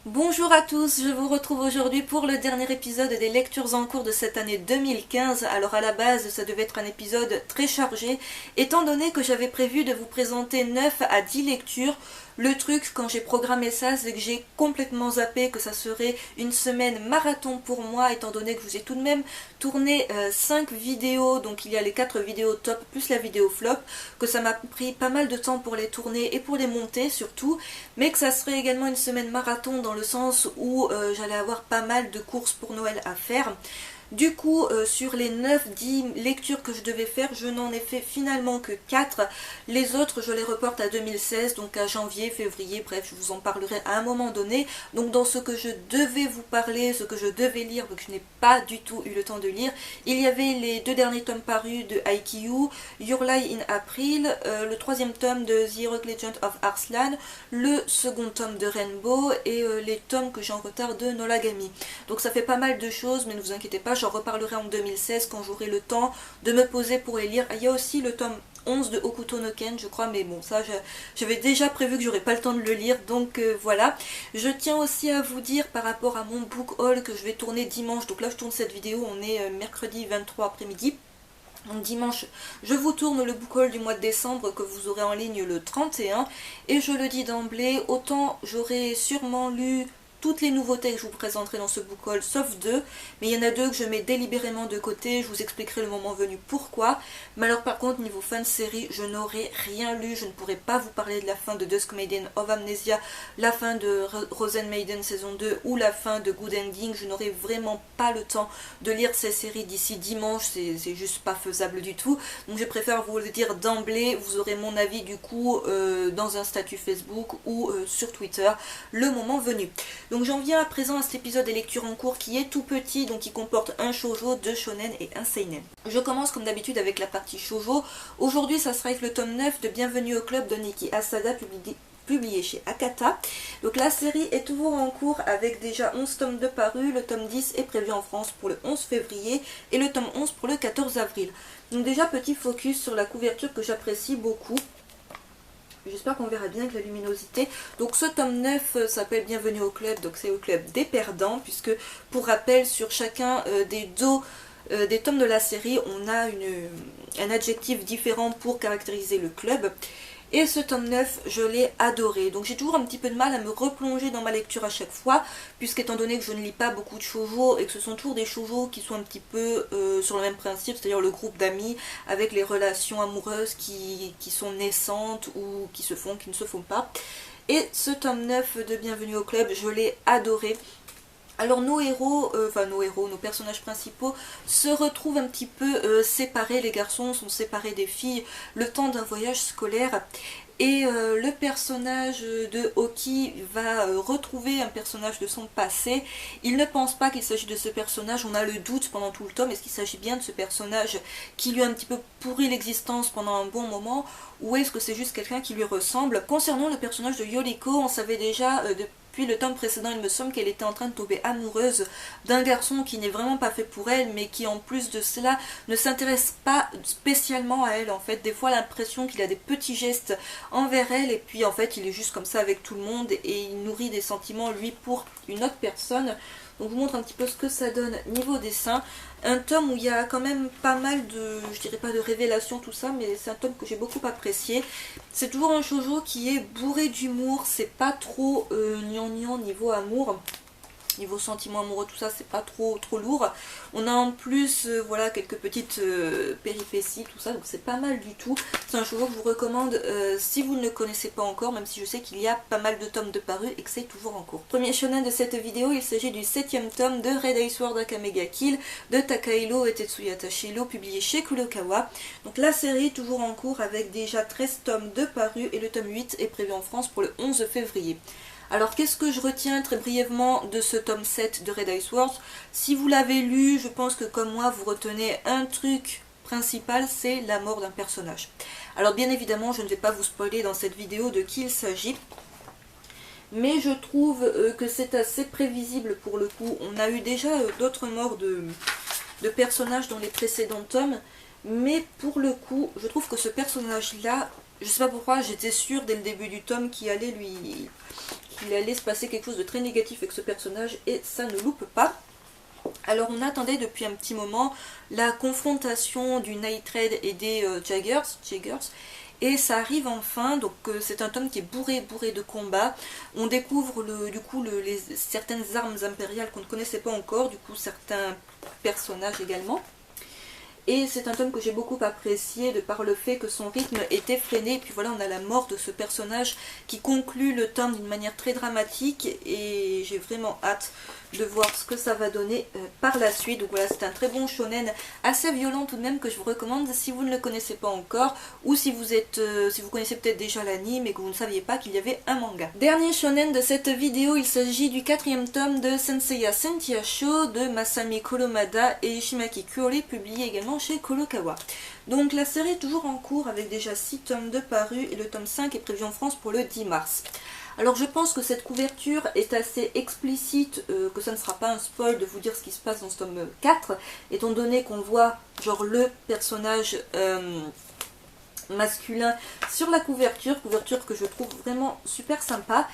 Bonjour à tous, je vous retrouve aujourd'hui pour le dernier épisode des lectures en cours de cette année 2015. Alors à la base ça devait être un épisode très chargé, étant donné que j'avais prévu de vous présenter 9 à 10 lectures. Le truc quand j'ai programmé ça, c'est que j'ai complètement zappé que ça serait une semaine marathon pour moi, étant donné que je vous ai tout de même tourné 5 vidéos, donc il y a les 4 vidéos top plus la vidéo flop, que ça m'a pris pas mal de temps pour les tourner et pour les monter surtout, mais que ça serait également une semaine marathon dans le sens où j'allais avoir pas mal de courses pour Noël à faire. Du coup, sur les 9-10 lectures que je devais faire, je n'en ai fait finalement que 4. Les autres, je les reporte à 2016, donc à janvier, février, bref, je vous en parlerai à un moment donné. Donc dans ce que je devais vous parler, ce que je devais lire, que je n'ai pas du tout eu le temps de lire, il y avait les 2 derniers tomes parus de Haikyuu, Your Lie in April, le 3e tome de The Heroic Legend of Arslan, le 2nd tome de Rainbow et les tomes que j'ai en retard de Nolagami. Donc ça fait pas mal de choses, mais ne vous inquiétez pas, j'en reparlerai en 2016 quand j'aurai le temps de me poser pour les lire. Il y a aussi le tome 11 de Hokuto no Ken, je crois, mais bon, ça j'avais déjà prévu que j'aurais pas le temps de le lire, donc voilà. Je tiens aussi à vous dire par rapport à mon book haul que je vais tourner dimanche, donc là je tourne cette vidéo, on est mercredi 23 après-midi. Donc dimanche, je vous tourne le book haul du mois de décembre que vous aurez en ligne le 31. Et je le dis d'emblée, autant j'aurai sûrement lu toutes les nouveautés que je vous présenterai dans ce book haul, sauf 2, mais il y en a 2 que je mets délibérément de côté, je vous expliquerai le moment venu pourquoi. Mais alors par contre, niveau fin de série, je n'aurai rien lu, je ne pourrai pas vous parler de la fin de Dusk Maiden of Amnesia, la fin de Rosen Maiden saison 2 ou la fin de Good Ending. Je n'aurai vraiment pas le temps de lire ces séries d'ici dimanche, c'est juste pas faisable du tout. Donc je préfère vous le dire d'emblée, vous aurez mon avis du coup dans un statut Facebook ou sur Twitter le moment venu. Donc j'en viens à présent à cet épisode des lectures en cours qui est tout petit, donc qui comporte un shoujo, 2 shonen et un seinen. Je commence comme d'habitude avec la partie shoujo. Aujourd'hui ça sera avec le tome 9 de Bienvenue au club de Niki Asada, publié chez Akata. Donc la série est toujours en cours avec déjà 11 tomes de parus, le tome 10 est prévu en France pour le 11 février et le tome 11 pour le 14 avril. Donc déjà petit focus sur la couverture que j'apprécie beaucoup. J'espère qu'on verra bien avec la luminosité. Donc ce tome 9 s'appelle Bienvenue au club, donc c'est au club des perdants, puisque pour rappel sur chacun des dos des tomes de la série, on a un adjectif différent pour caractériser le club. Et ce tome 9, je l'ai adoré. Donc j'ai toujours un petit peu de mal à me replonger dans ma lecture à chaque fois, puisqu'étant donné que je ne lis pas beaucoup de shoujo et que ce sont toujours des shoujo qui sont un petit peu sur le même principe, c'est-à-dire le groupe d'amis avec les relations amoureuses qui sont naissantes ou qui se font, qui ne se font pas. Et ce tome 9 de Bienvenue au club, je l'ai adoré. Alors nos héros, nos personnages principaux se retrouvent un petit peu séparés, les garçons sont séparés des filles le temps d'un voyage scolaire. Et le personnage de Oki va retrouver un personnage de son passé. Il ne pense pas qu'il s'agit de ce personnage, on a le doute pendant tout le tome, est-ce qu'il s'agit bien de ce personnage qui lui a un petit peu pourri l'existence pendant un bon moment, ou est-ce que c'est juste quelqu'un qui lui ressemble. Concernant le personnage de Yoriko, on savait déjà depuis le tome précédent, il me semble qu'elle était en train de tomber amoureuse d'un garçon qui n'est vraiment pas fait pour elle, mais qui en plus de cela ne s'intéresse pas spécialement à elle en fait. Des fois l'impression qu'il a des petits gestes envers elle et puis en fait il est juste comme ça avec tout le monde et il nourrit des sentiments lui pour une autre personne. Donc je vous montre un petit peu ce que ça donne niveau dessin. Un tome où il y a quand même pas mal de, je dirais pas de révélations tout ça, mais c'est un tome que j'ai beaucoup apprécié. C'est toujours un shoujo qui est bourré d'humour, c'est pas trop gnangnan niveau amour. Niveau sentiments amoureux, tout ça, c'est pas trop lourd. On a en plus, voilà, quelques petites péripéties, tout ça, donc c'est pas mal du tout. C'est un shoujo que je vous recommande si vous ne le connaissez pas encore, même si je sais qu'il y a pas mal de tomes de parus et que c'est toujours en cours. Premier shonen de cette vidéo, il s'agit du 7e tome de Red Eye Sword Akamega Kill de Takahiro et Tetsuya Tashiro, publié chez Kurokawa. Donc la série toujours en cours avec déjà 13 tomes de parus et le tome 8 est prévu en France pour le 11 février. Alors qu'est-ce que je retiens très brièvement de ce tome 7 de Red Eye Sword? Si vous l'avez lu, je pense que comme moi vous retenez un truc principal, c'est la mort d'un personnage. Alors bien évidemment je ne vais pas vous spoiler dans cette vidéo de qui il s'agit, mais je trouve que c'est assez prévisible pour le coup. On a eu déjà d'autres morts de personnages dans les précédents tomes, mais pour le coup je trouve que ce personnage là, je sais pas pourquoi, j'étais sûre dès le début du tome qu'il allait qu'il allait se passer quelque chose de très négatif avec ce personnage et ça ne loupe pas. Alors on attendait depuis un petit moment la confrontation du Night Raid et des Jaggers, et ça arrive enfin. Donc c'est un tome qui est bourré de combats. On découvre certaines armes impériales qu'on ne connaissait pas encore, du coup certains personnages également. Et c'est un tome que j'ai beaucoup apprécié de par le fait que son rythme est effréné. Et puis voilà, on a la mort de ce personnage qui conclut le tome d'une manière très dramatique. Et j'ai vraiment hâte de voir ce que ça va donner par la suite. Donc voilà, c'est un très bon shonen, assez violent tout de même, que je vous recommande si vous ne le connaissez pas encore. Ou si vous connaissez peut-être déjà l'anime et que vous ne saviez pas qu'il y avait un manga. Dernier shonen de cette vidéo, il s'agit du 4e tome de Senseiya Sentia Sho de Masami Kolomada et Ishimaki Kuori, publié également chez Kurokawa. Donc la série est toujours en cours avec déjà 6 tomes de parus et le tome 5 est prévu en France pour le 10 mars. Alors je pense que cette couverture est assez explicite, que ça ne sera pas un spoil de vous dire ce qui se passe dans ce tome 4, étant donné qu'on voit genre le personnage masculin sur la couverture que je trouve vraiment super sympa.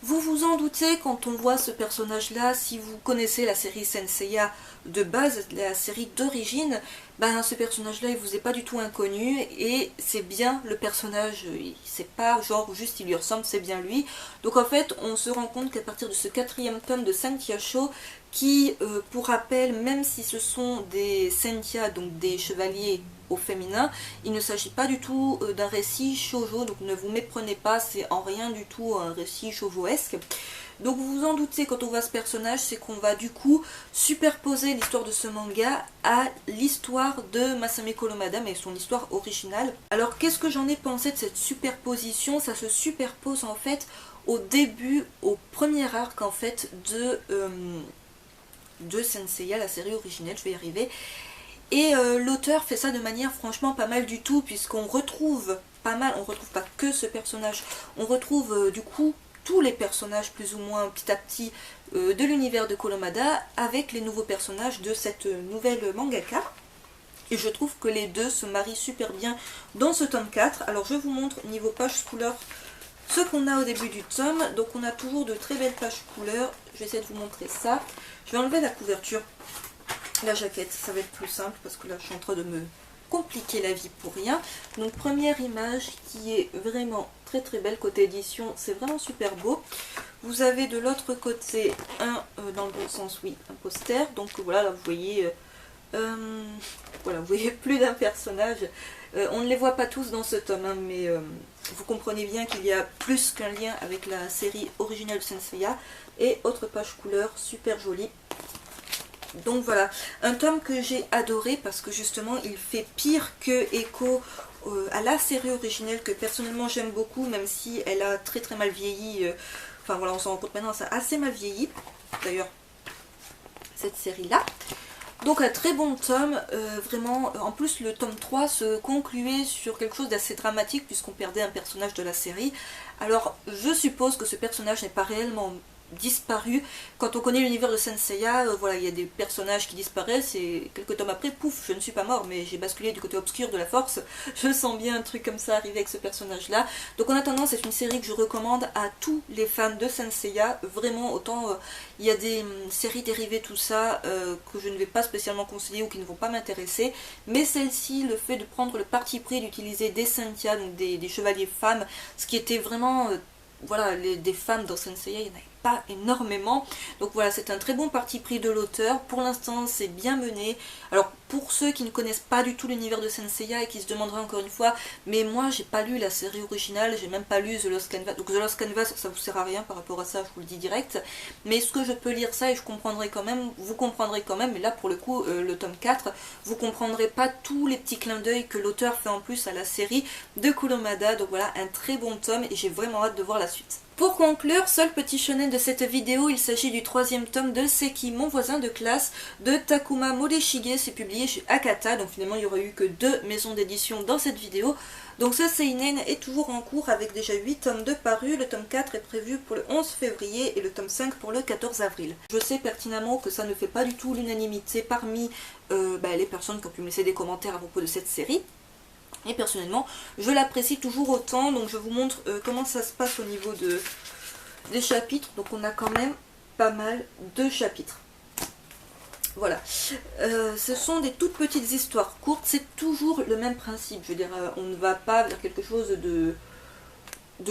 Vous vous en doutez quand on voit ce personnage-là, si vous connaissez la série Senseiya de base, la série d'origine, ben ce personnage-là il vous est pas du tout inconnu et c'est bien le personnage, c'est pas genre juste il lui ressemble, c'est bien lui. Donc en fait on se rend compte qu'à partir de ce 4e tome de Sentia Sho, qui pour rappel, même si ce sont des Sentia, donc des chevaliers au féminin, il ne s'agit pas du tout d'un récit shoujo, donc ne vous méprenez pas, c'est en rien du tout un récit shoujoesque. Donc vous vous en doutez, quand on voit ce personnage, c'est qu'on va du coup superposer l'histoire de ce manga à l'histoire de Masami Kolomada, mais son histoire originale. Alors qu'est-ce que j'en ai pensé de cette superposition? Ça se superpose en fait au début, au premier arc en fait de Senseiya, la série originelle, je vais y arriver. Et l'auteur fait ça de manière franchement pas mal du tout, puisqu'on retrouve pas mal, on retrouve pas que ce personnage, on retrouve du coup tous les personnages plus ou moins petit à petit de l'univers de Kolomada avec les nouveaux personnages de cette nouvelle mangaka. Et je trouve que les deux se marient super bien dans ce tome 4. Alors je vous montre niveau page couleur ce qu'on a au début du tome. Donc on a toujours de très belles pages couleurs. Je vais essayer de vous montrer ça. Je vais enlever la couverture, la jaquette, ça va être plus simple parce que là je suis en train de me compliquer la vie pour rien. Donc première image qui est vraiment très très belle côté édition, c'est vraiment super beau. Vous avez de l'autre côté dans le bon sens, oui, un poster. Donc voilà, là vous voyez voilà, vous voyez plus d'un personnage. On ne les voit pas tous dans ce tome, hein, mais vous comprenez bien qu'il y a plus qu'un lien avec la série originale de Senseiya. Et autre page couleur super jolie. Donc voilà, un tome que j'ai adoré parce que justement il fait pire que écho à la série originelle que personnellement j'aime beaucoup, même si elle a très très mal vieilli. Enfin voilà, on s'en rend compte maintenant, ça a assez mal vieilli d'ailleurs cette série là. Donc un très bon tome, vraiment. En plus le tome 3 se concluait sur quelque chose d'assez dramatique puisqu'on perdait un personnage de la série. Alors je suppose que ce personnage n'est pas réellement disparu. Quand on connaît l'univers de Senseiya, voilà, il y a des personnages qui disparaissent et quelques tomes après, pouf, je ne suis pas mort, mais j'ai basculé du côté obscur de la force. Je sens bien un truc comme ça arriver avec ce personnage-là. Donc en attendant, c'est une série que je recommande à tous les fans de Senseiya. Vraiment, autant il y a des séries dérivées, tout ça, que je ne vais pas spécialement conseiller ou qui ne vont pas m'intéresser. Mais celle-ci, le fait de prendre le parti pris d'utiliser des Sentia, donc des chevaliers femmes, ce qui était vraiment... voilà, des femmes dans Senseiya, il n'y en avait pas énormément. Donc voilà, c'est un très bon parti pris de l'auteur. Pour l'instant, c'est bien mené. Alors, pour ceux qui ne connaissent pas du tout l'univers de Senseiya et qui se demanderaient encore une fois, mais moi, j'ai pas lu la série originale, j'ai même pas lu The Lost Canvas. Donc The Lost Canvas, ça vous sert à rien par rapport à ça, je vous le dis direct. Mais est-ce que je peux lire ça et je comprendrai quand même, vous comprendrez quand même, mais là, pour le coup, le tome 4, vous comprendrez pas tous les petits clins d'œil que l'auteur fait en plus à la série de Kolomada. Donc voilà, un très bon tome et j'ai vraiment hâte de voir la suite. Pour conclure, seul petit shonen de cette vidéo, il s'agit du 3e tome de Seki, mon voisin de classe, de Takuma Morishige. C'est publié chez Akata, donc finalement il n'y aurait eu que 2 maisons d'édition dans cette vidéo. Donc ce seinen est toujours en cours avec déjà 8 tomes de parus. Le tome 4 est prévu pour le 11 février et le tome 5 pour le 14 avril. Je sais pertinemment que ça ne fait pas du tout l'unanimité parmi les personnes qui ont pu me laisser des commentaires à propos de cette série. Et personnellement, je l'apprécie toujours autant, donc je vous montre comment ça se passe au niveau des chapitres, donc on a quand même pas mal de chapitres. Voilà, ce sont des toutes petites histoires courtes, c'est toujours le même principe, je veux dire, on ne va pas vers quelque chose de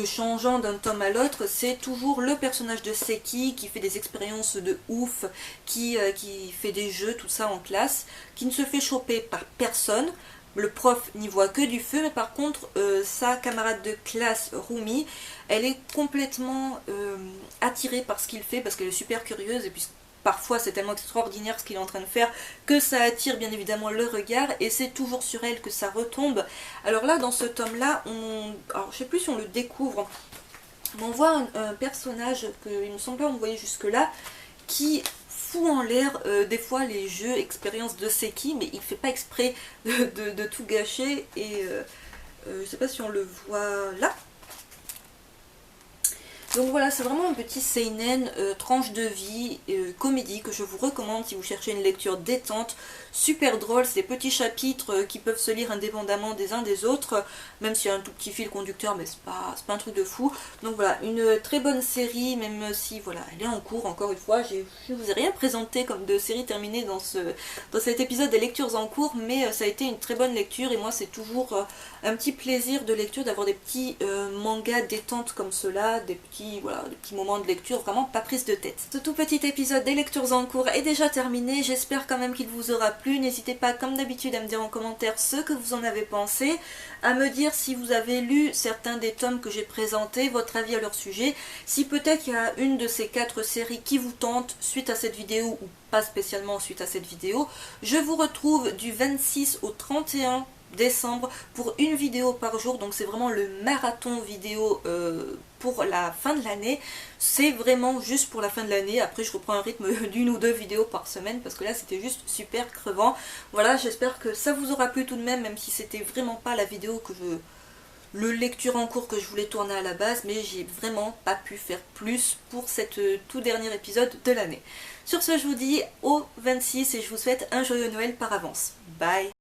changeant d'un tome à l'autre, c'est toujours le personnage de Seki qui fait des expériences de ouf, qui fait des jeux, tout ça en classe, qui ne se fait choper par personne. Le prof n'y voit que du feu, mais par contre, sa camarade de classe, Rumi, elle est complètement attirée par ce qu'il fait, parce qu'elle est super curieuse, et puis parfois c'est tellement extraordinaire ce qu'il est en train de faire, que ça attire bien évidemment le regard, et c'est toujours sur elle que ça retombe. Alors là, dans ce tome-là, alors je sais plus si on le découvre, mais on voit un personnage que il me semble pas on voyait jusque-là, qui fout en l'air des fois les jeux, expériences de Seki, mais il fait pas exprès de tout gâcher, et je sais pas si on le voit là. Donc voilà, c'est vraiment un petit seinen, tranche de vie, comédie que je vous recommande si vous cherchez une lecture détente, super drôle, c'est des petits chapitres qui peuvent se lire indépendamment des uns des autres, même s'il y a un tout petit fil conducteur, mais c'est pas un truc de fou. Donc voilà, une très bonne série, même si voilà, elle est en cours, encore une fois, je ne vous ai rien présenté comme de série terminée dans cet épisode des lectures en cours, mais ça a été une très bonne lecture, et moi c'est toujours un petit plaisir de lecture d'avoir des petits mangas détente comme cela, voilà, des petits moments de lecture vraiment pas prise de tête. Ce tout petit épisode des lectures en cours est déjà terminé, j'espère quand même qu'il vous aura plu. N'hésitez pas comme d'habitude à me dire en commentaire ce que vous en avez pensé, à me dire si vous avez lu certains des tomes que j'ai présentés, votre avis à leur sujet, si peut-être il y a une de ces 4 séries qui vous tente suite à cette vidéo ou pas spécialement suite à cette vidéo. Je vous retrouve du 26 au 31 décembre pour une vidéo par jour, donc c'est vraiment le marathon vidéo pour la fin de l'année. C'est vraiment juste pour la fin de l'année, après je reprends un rythme d'une ou 2 vidéos par semaine parce que là c'était juste super crevant. Voilà, j'espère que ça vous aura plu tout de même si c'était vraiment pas la vidéo le lecture en cours que je voulais tourner à la base, mais j'ai vraiment pas pu faire plus pour cet tout dernier épisode de l'année. Sur ce, je vous dis au 26 et je vous souhaite un joyeux Noël par avance. Bye!